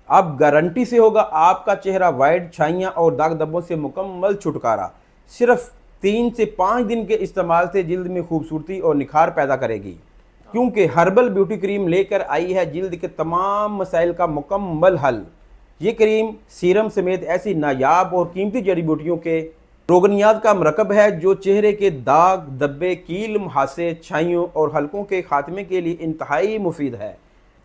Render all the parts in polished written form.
अब गारंटी से होगा आपका चेहरा वाइट, छाइयाँ और दाग धब्बों से मुकम्मल छुटकारा। सिर्फ 3 से 5 दिन के इस्तेमाल से जिल्द में खूबसूरती और निखार पैदा करेगी, क्योंकि हर्बल ब्यूटी क्रीम लेकर आई है जिल्द के तमाम मसाइल का मुकम्मल हल। ये क्रीम सीरम समेत ऐसी नायाब और कीमती जड़ी बूटियों के रोगनियात का मरकब है जो चेहरे के दाग धब्बे, कील मुहासे, छाइयों और हलकों के खात्मे के लिए इंतहाई मुफीद है।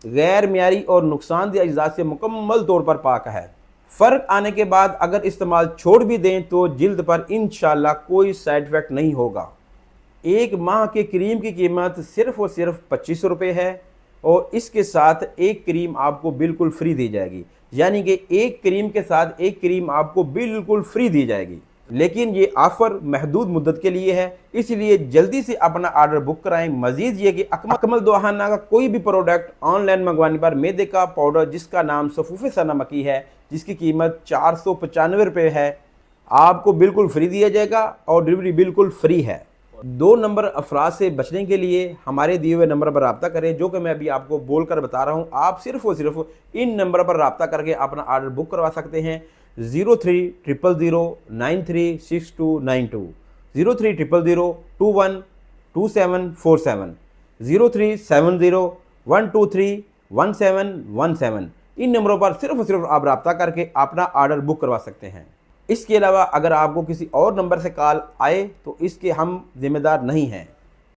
गैर मियारी और नुकसानदेह अज्जा से मुकम्मल तौर पर पाक है। फ़र्क आने के बाद अगर इस्तेमाल छोड़ भी दें तो जिल्द पर इंशाल्लाह कोई साइड इफ़ेक्ट नहीं होगा। 1 माह के क्रीम की कीमत सिर्फ़ और सिर्फ 2500 रुपये है और इसके साथ एक क्रीम आपको बिल्कुल फ्री दी जाएगी, यानी कि एक क्रीम के साथ एक क्रीम आपको बिल्कुल फ्री दी जाएगी। लेकिन ये ऑफ़र महदूद मुद्दत के लिए है, इसलिए जल्दी से अपना ऑर्डर बुक कराएं। मजीद ये कि अकमल दोहाना का कोई भी प्रोडक्ट ऑनलाइन मंगवाने पर मैदे का पाउडर जिसका नाम सफ़ूफ़े सनामकी है, जिसकी कीमत 495 रुपये है, आपको बिल्कुल फ्री दिया जाएगा और डिलीवरी बिल्कुल फ्री है। 2 नंबर अफराद से बचने के लिए हमारे दिए हुए नंबर पर रब्ता करें, जो कि मैं अभी आपको बोल कर बता रहा हूँ। आप सिर्फ़ और सिर्फ इन नंबर पर रब्ता करके अपना ऑर्डर बुक करवा सकते हैं। 0300093692, 0300212747, 037012311717। इन नंबरों पर सिर्फ और सिर्फ आप रब्ता करके अपना ऑर्डर बुक करवा सकते हैं। इसके अलावा अगर आपको किसी और नंबर से कॉल आए तो इसके हम जिम्मेदार नहीं हैं।